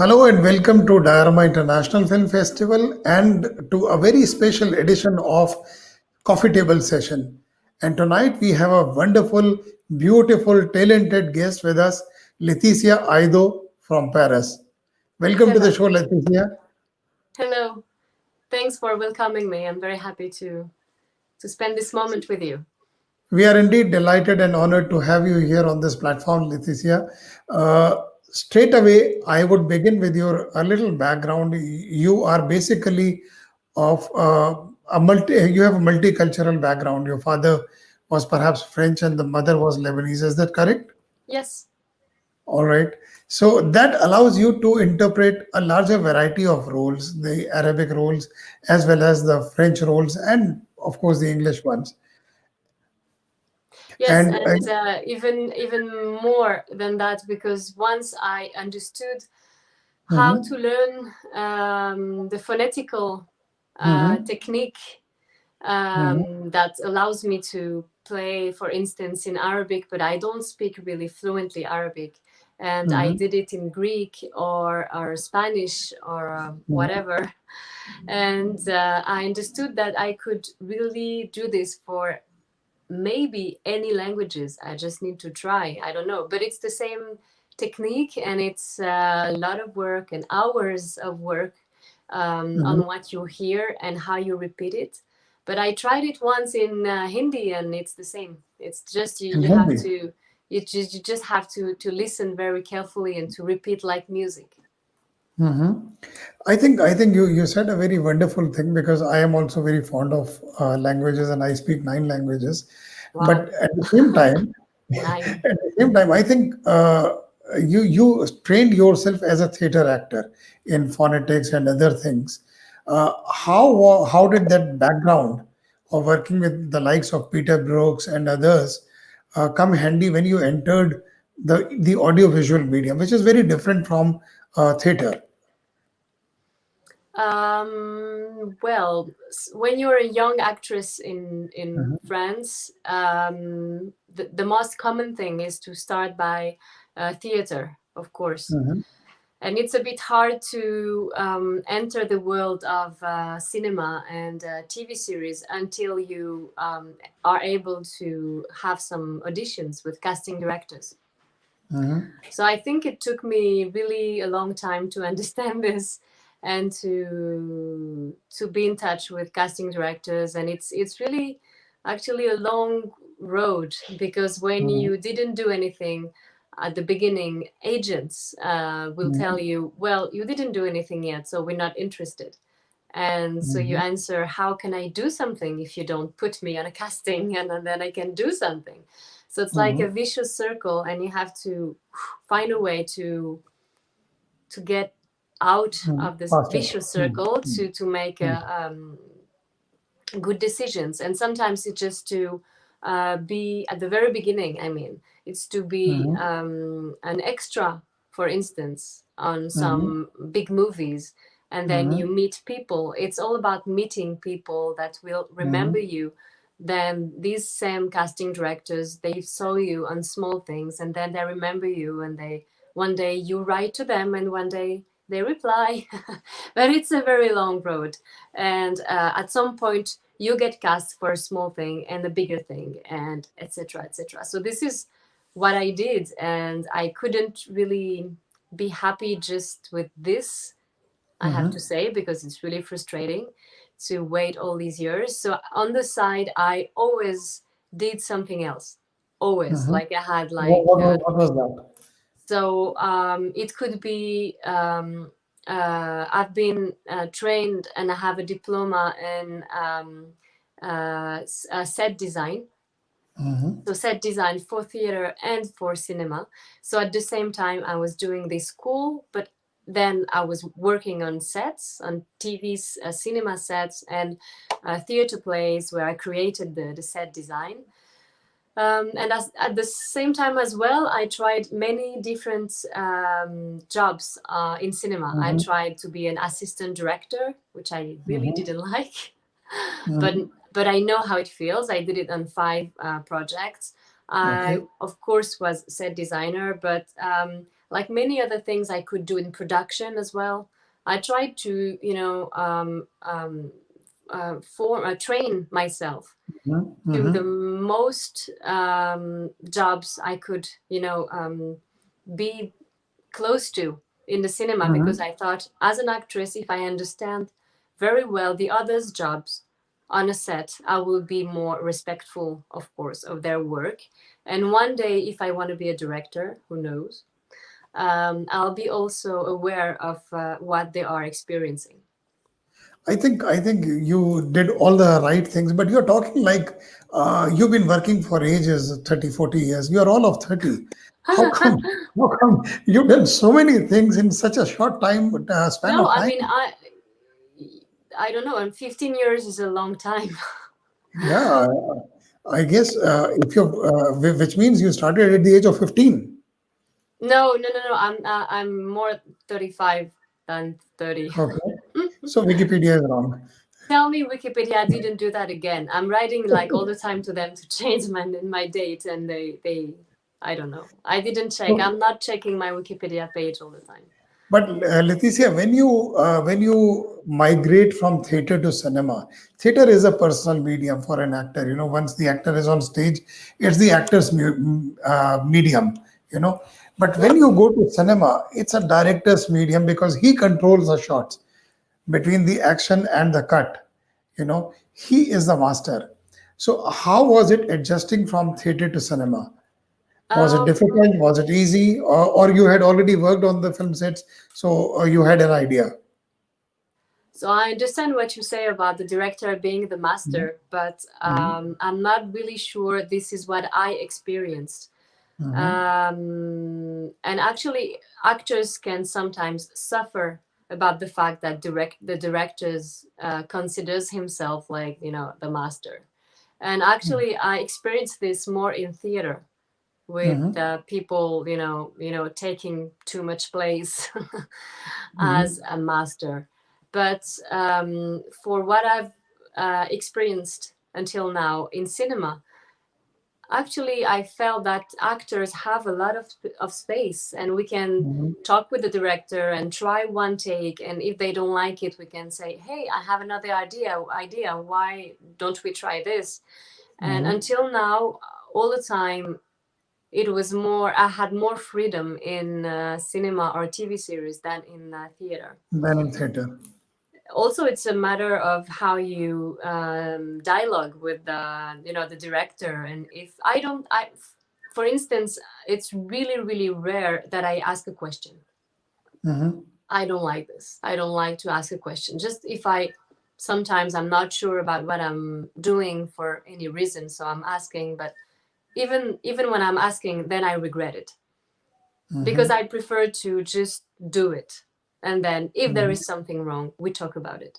Hello and welcome to Diorama International Film Festival and to a very special edition of Coffee Table Session. And tonight we have a wonderful, beautiful, talented guest with us, Laetitia Eido from Paris. Welcome to the Hello. show, Laetitia. Hello. Thanks for welcoming me. I'm very happy to spend this moment with you. We are indeed delighted and honored to have you here on this platform, Laetitia. Straight away, I would begin with your a little background. You are basically of a multi. You have a multicultural background. Your father was perhaps French and the mother was Lebanese. Is that correct? Yes. All right. So that allows you to interpret a larger variety of roles, the Arabic roles as well as the French roles, and of course the English ones. Yes, And and even more than that, because once I understood how to mhm, learn the phonetical mhm, technique mhm, that allows me to play, for instance, in Arabic, but I don't speak really fluently Arabic. And I mhm, did it in Greek or Spanish or mhm. whatever. And I understood that I could really do this for maybe any languages. I just need to try. I don't know, but it's the same technique, and it's a lot of work and hours of work Mhm. on what you hear and how you repeat it. But I tried it once in Hindi, and it's the same. It's just you, In you have Hindi. to you just have to listen very carefully and to repeat like music. Mhm. I think you said a very wonderful thing because I am also very fond of languages and I speak 9 languages. But Wow. at the same time, Nine. at the same time, I think you trained yourself as a theater actor in phonetics and other things. How did that background of working with the likes of Peter Brooks and others come handy when you entered the audiovisual medium, which is very different from theater? Well, when you're a young actress in France, the most common thing is to start by theater, of course. Mhm, And it's a bit hard to enter the world of cinema and TV series until you are able to have some auditions with casting directors. mhm, So I think it took me really a long time to understand this and to be in touch with casting directors, and it's really actually a long road, because when mhm, you didn't do anything at the beginning, agents will tell mhm, you, well, you didn't do anything yet, so we're not interested. And so you mhm, answer, how can I do something if you don't put me on a casting, and then I can do something? So it's like a mhm, vicious circle, and you have to find a way to get out mhm. of this Faster. vicious Mhm, circle mhm, to make mhm, good decisions. And sometimes it's just to be at the very beginning. I mean, it's to be mhm, an extra, for instance, on mhm, some big movies. And then mhm, you meet people. It's all about meeting people that will remember mhm, you. Then these same casting directors, they saw you on small things, and then they remember you, and they one day you write to them, and one day they reply. But it's a very long road, and at some point you get cast for a small thing and a bigger thing, and etc etc. So this is what I did, and I couldn't really be happy just with this, I have to mhm, say, because it's really frustrating to wait all these years. So on the side I always did something else, always, mhm. like I had What, like what, was- what was that? so it could be I've been trained and I have a diploma in set design. Mhm, So set design for theater and for cinema. So at the same time, I was doing this school, but then I was working on sets, on TV's cinema sets and theater plays where I created the set design. And at the same time as well, I tried many different jobs in cinema. I mhm, tried to be an assistant director, which I really mhm, didn't like, but mhm. but I know how it feels. I did it on 5 projects. I Okay. of course was set designer, but like many other things I could do in production as well. I tried to, train myself do the Mhm. most jobs I could, be close to in the cinema, because Mhm. I thought, as an actress, if I understand very well the others' jobs on a set, I will be more respectful, of course, of their work. And one day, if I want to be a director, who knows, I'll be also aware of what they are experiencing. I think you did all the right things, but you're talking like you've been working for ages, 30, 40 years. You're all of 30. How come, how come you've done so many things in such a short time span No, of I time? mean, I don't know, and 15 years is a long time. Yeah, I guess if you which means you started at the age of 15. No, no, no, no. I'm more 35 than 30. Okay. So Wikipedia is wrong. Tell me Wikipedia I didn't do that again. I'm writing like all the time to them to change my date, and they I don't know. I didn't check. So, I'm not checking my Wikipedia page all the time. but Leticia, when you migrate from theater to cinema, theater is a personal medium for an actor. Once the actor is on stage, it's the actor's medium. You know, but when you go to cinema, it's a director's medium because he controls the shots between the action and the cut. He is the master. So, how was it adjusting from theater to cinema? Was it Um, difficult? Was it easy? Or you had already worked on the film sets, so you had an idea? so I understand what you say about the director being the Mhm. master, but Mhm. I'm not really sure this is what I experienced. Mhm. And actually, actors can sometimes suffer about the fact that the directors considers himself like, the master. And actually, I experienced this more in theater with Mhm. people, taking too much place as Mhm. a master. But for what I've experienced until now in cinema, actually, I felt that actors have a lot of space, and we can Mhm. talk with the director and try one take. And if they don't like it, we can say, "Hey, I have another idea. Why don't we try this?" And Mhm. until now, all the time, it was more. I had more freedom in cinema or TV series than in theater. Then in theater. Also, it's a matter of how you dialogue with the director. And if I don't I for instance, it's really really rare that I ask a question. Mhm. I don't like this. I don't like to ask a question. Just if I sometimes I'm not sure about what I'm doing for any reason, so I'm asking. But even when I'm asking, then I regret it, because Mhm. I prefer to just do it, and then if there Mhm. is something wrong, we talk about it.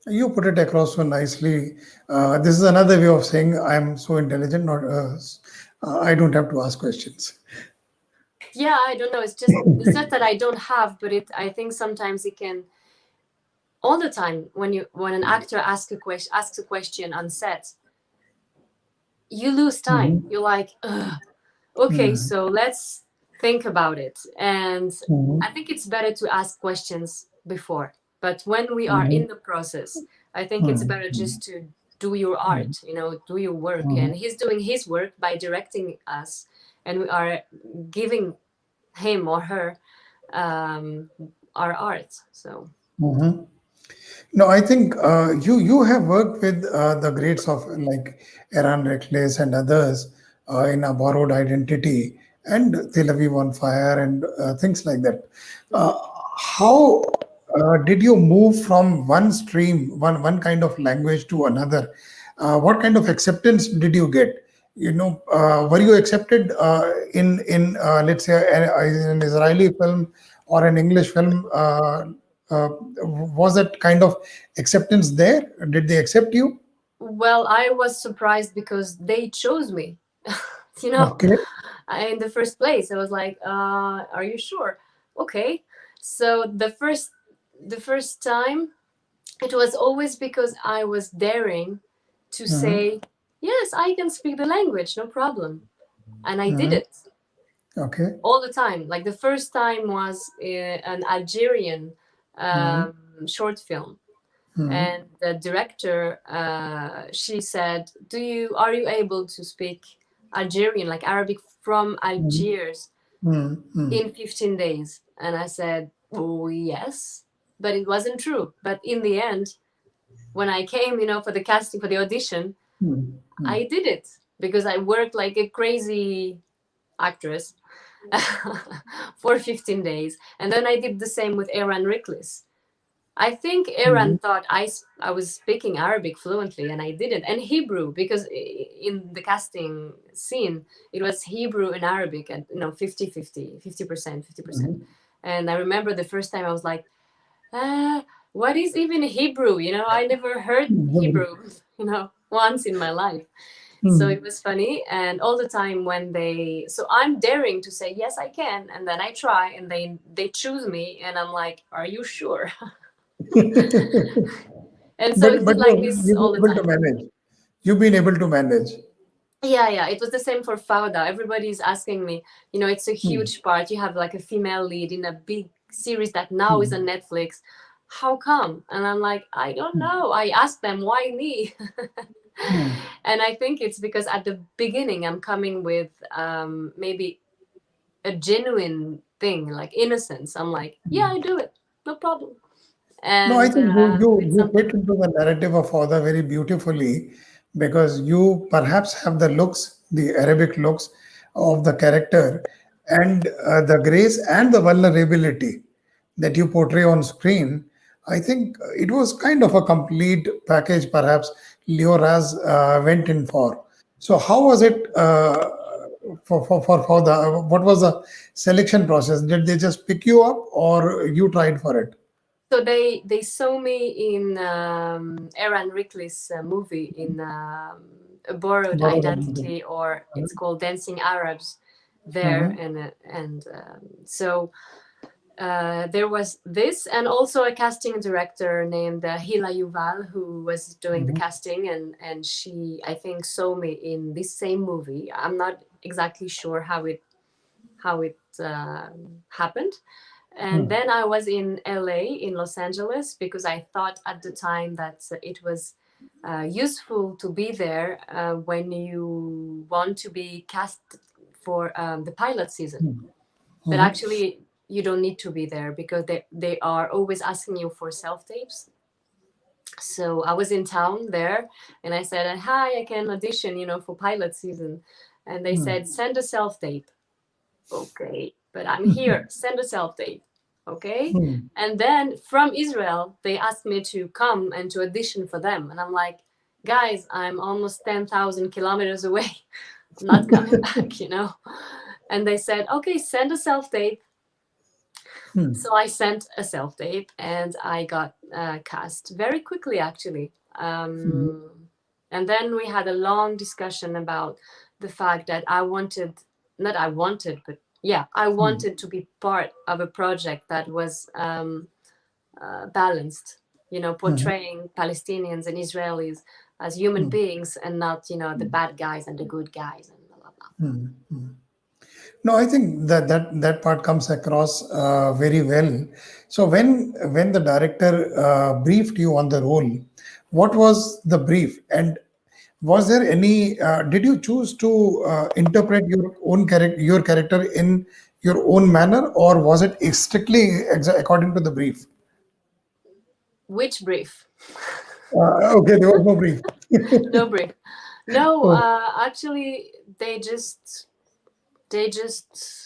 You put it across so nicely. This is another way of saying I'm so intelligent. Not, I don't have to ask questions. Yeah, I don't know, it's not that I don't have, but I think sometimes it can, all the time, when an actor asks a question on set, you lose time. Mhm. You're like, ugh, okay, Mhm. so let's think about it. And I Mhm. think it's better to ask questions before, but when we are in Mhm. the process, I think it's better Mhm. just to do your art, do your work. Mhm. And he's doing his work by directing us, and we are giving him or her um, our art. So Mhm. No, I think you have worked with the greats of like Eran Riklis and others in A Borrowed Identity and Tel Aviv on Fire and things like that. Uh, mhm. how did you move from one stream, one kind of language to another? What kind of acceptance did you get? Were you accepted in let's say an Israeli film or an English film? Was that kind of acceptance there? Did they accept you? Well, I was surprised because they chose me. you know, Okay. in the first place, I was like, "Are you sure?" Okay. So the first time, it was always because I was daring to Mhm. say, "Yes, I can speak the language, no problem," and I did Mhm. it. Okay. all the time. Like the first time was an Algerian Mm-hmm. short film, Mm-hmm. and the director, she said, are you able to speak Algerian, like Arabic from Algiers, Mm-hmm. in 15 days? And I said, oh yes, but it wasn't true. But in the end, when I came, for the casting, for the audition, Mm-hmm. I did it because I worked like a crazy actress for 15 days. And then I did the same with Eran Riklis. I think Mm-hmm. Eran thought I was speaking Arabic fluently, and I didn't. And Hebrew, because in the casting scene, it was Hebrew and Arabic, and 50-50, 50%, 50%. And I remember the first time I was like, what is even Hebrew? I never heard Hebrew, once in my life. So it was funny. And all the time so I'm daring to say, yes, I can. And then I try, and they choose me. And I'm like, are you sure? And so it's But been like this you've all been the able to time. manage. You've been able to manage. Yeah. It was the same for Fauda. Everybody's asking me, it's a huge part. You have like a female lead in a big series that now is on Netflix. How come? And I'm like, I don't know. I asked them, why me? Mm. And I think it's because at the beginning I'm coming with maybe a genuine thing, like innocence. I'm like, yeah, I do it, no problem. No, I And think it's you something. fit into the narrative of Fauda very beautifully because you perhaps have the looks, the Arabic looks of the character, and the grace and the vulnerability that you portray on screen. I think it was kind of a complete package, perhaps Lioraz went in for. So, how was it for Fauda? What was the selection process? Did they just pick you up, or you tried for it? So they saw me in Eran Riklis movie in A Borrowed Identity, or it's called Dancing Arabs, there. Mhm, And there was this, and also a casting director named Hila Yuval, who was doing the mhm, casting, and she, I think, saw me in this same movie. I'm not exactly sure how it happened. And mhm, then I was in LA, in Los Angeles, because I thought at the time that it was useful to be there when you want to be cast for the pilot season. But mhm, actually, you don't need to be there because they are always asking you for self tapes. So I was in town there, and I said, hi, I can audition, for pilot season. And they said, send a self tape. Okay, but I'm here, send a self tape. Okay. mhm, And then from Israel, they asked me to come and to audition for them. And I'm like, guys, I'm almost 10,000 kilometers away. I'm not coming back. And they said, okay, send a self tape. mhm, So I sent a self tape, and I got cast very quickly, actually. mhm, And then we had a long discussion about the fact that not I wanted, but yeah, I mhm, wanted to be part of a project that was balanced, mhm, portraying Palestinians and Israelis as human mhm, beings, and not, the bad guys and the good guys and blah, blah, blah. mhm, mhm. No, I think that part comes across very well. So when the director briefed you on the role, what was the brief, and was there any? Did you choose to interpret your character in your own manner, or was it strictly according to the brief? Which brief? Okay, there was no brief. No brief. No, Oh, actually, they just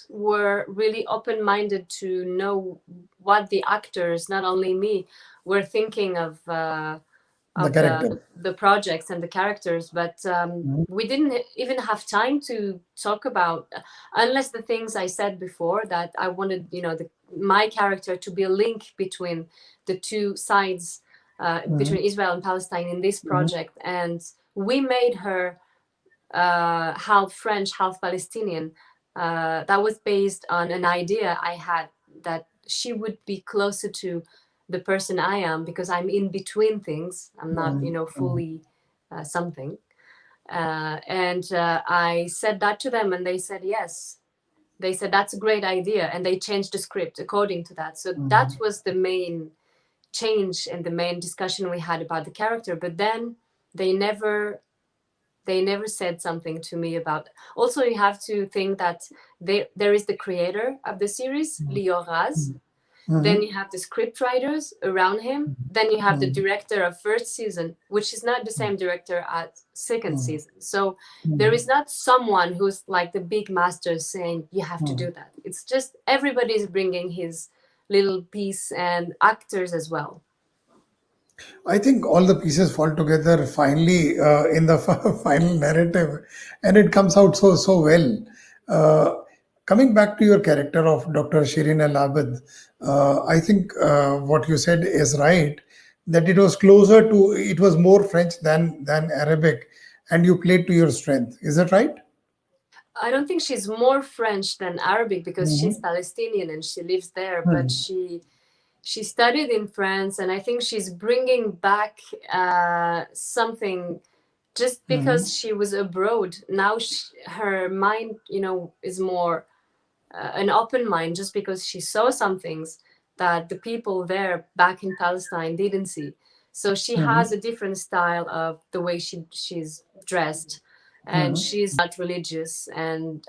were really open-minded to know what the actors, not only me, were thinking of the of the character. the projects and the characters. But Mhm, we didn't even have time to talk about, unless the things I said before, that I wanted, my character to be a link between the two sides, mhm, between Israel and Palestine in this mhm, project. And we made her half French, half Palestinian. That was based on an idea I had, that she would be closer to the person I am, because I'm in between things. I'm not, mhm, mhm, fully something. And I said that to them, and they said yes. they said that's a great idea, and they changed the script according to that. So that Mhm. was the main change and the main discussion we had about the character. But then they never they never said something to me about. Also, you have to think that there is the creator of the series, Leo Raz. Then Mhm. you have the script writers around him. Then you have the Mhm. director of first season, which is not the same director as second Mhm. season. So there is Mhm. not someone who's like the big master saying you have to Mhm. do that. It's just everybody's bringing his little piece, and actors as well. I think all the pieces fall together finally in the final narrative, and it comes out so well. Uh, Coming back to your character of Dr. Shirin Al Abid, I think what you said is right. That it was more French than Arabic, and you played to your strength. Is that right? I don't think she's more French than Arabic because she's Mm-hmm. Palestinian and she lives there, but she studied in France, and I think she's bringing back something just because Mm-hmm. she was abroad. Now her mind, is more an open mind, just because she saw some things that the people there back in Palestine didn't see. So she has Mm-hmm. a different style of the way she's dressed, and she's not religious. And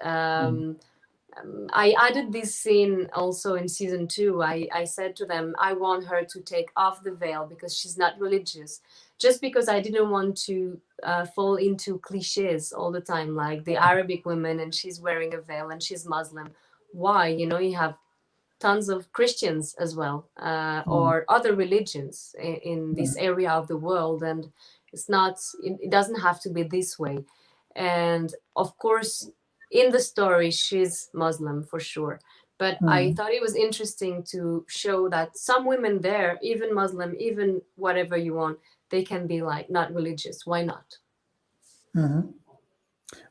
I added this scene also in season two. I said to them, I want her to take off the veil because she's not religious. Just because I didn't want to fall into cliches all the time, like the Arabic women and she's wearing a veil and she's Muslim. Why? You have tons of Christians as well, or other religions in this area of the world, and it doesn't have to be this way. And of course, in the story, she's Muslim for sure. But I Mm-hmm. thought it was interesting to show that some women there, even Muslim, even whatever you want, they can be like not religious. Why not? Mm-hmm.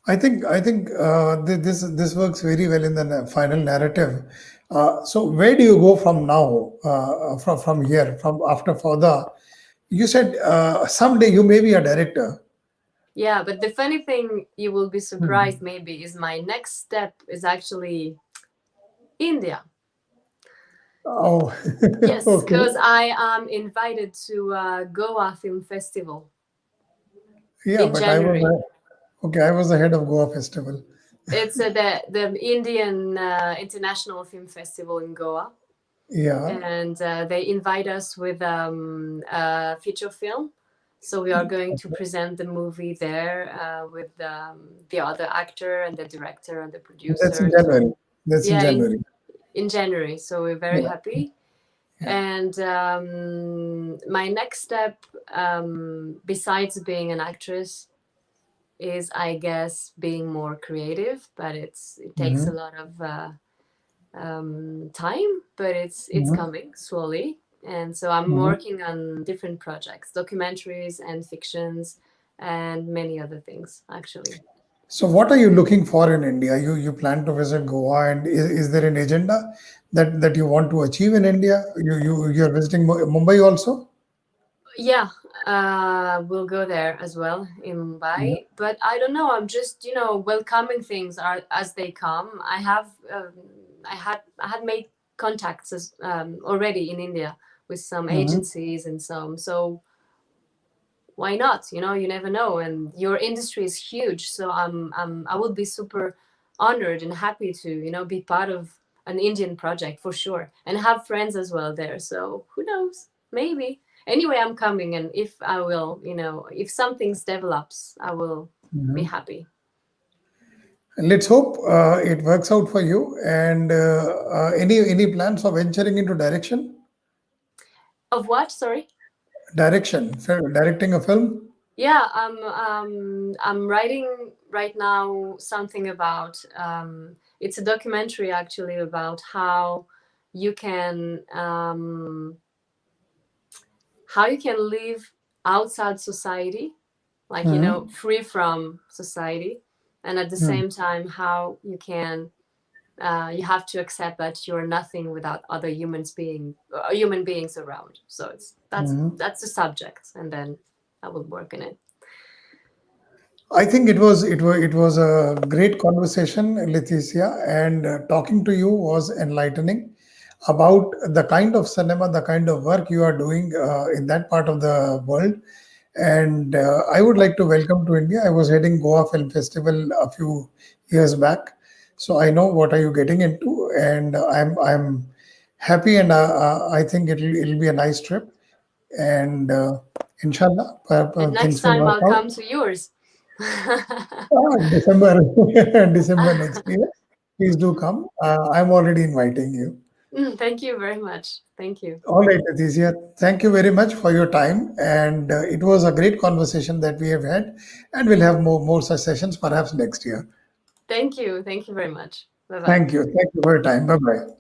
I think this works very well in the final narrative. So where do you go from now? From here, from after Fauda, you said someday you may be a director. Yeah, but the funny thing, you will be Hmm. surprised maybe, is my next step is actually India. Oh, Yes, okay. because I am invited to Goa Film Festival Yeah, in but I was January. okay. I was the head of Goa Festival. It's the Indian International Film Festival in Goa, Yeah. and they invite us with a feature film. So we are going to present the movie there with the other actor and the director and the That's in producer. So January. That's in yeah, in January. in January. So we're very Yeah. happy. Yeah. And my next step, besides being an actress, is, I guess, being more creative. But it takes a Hmm. lot of time, but it's Hmm. coming slowly. And so I'm Hmm. working on different projects, documentaries and fictions, and many other things actually. So, what are you looking for in India? You plan to visit Goa, and is there an agenda that you want to achieve in India? You're visiting Mumbai also? Yeah, we'll go there as well in Yeah. Mumbai. But I don't know. I'm just, welcoming things are as they come. I had made contacts already in India with some Hmm. agencies and some. So why not? You never know. And your industry is huge, so I would be super honored and happy to, be part of an Indian project for sure, and have friends as well there. So who knows? Maybe. Anyway, I'm coming, and if I will, if some things develops, I will be Hmm. happy. Let's hope it works out for you. And any plans of venturing into Of what? Sorry. directing a film? Yeah, I'm writing right now something about it's a documentary actually about you can um, how you can live outside society, like Hmm. free from society, and at the Hmm. same time how you have to accept that you're nothing without other human beings around. So it's that's Hmm. that's the subject, and then I will work on it. I think it was a great conversation, Leticia, and talking to you was enlightening about the kind of cinema, the kind of work you are doing in that part of the world. And I would like to welcome to India. I was heading Goa Film Festival a few years back, so I know what are you getting into, and I'm happy, and I think it'll be a nice trip, and inshallah, And next things will time work I'll out. come to yours. December, December next year. Please do come. I'm already inviting you. Thank you very much. Thank you. All right, Leticia. Thank you very much for your time, and it was a great conversation that we have had, and we'll have more such sessions perhaps next year. Thank you. Thank you very much. Bye bye. Thank you. Thank you for your time. Bye bye.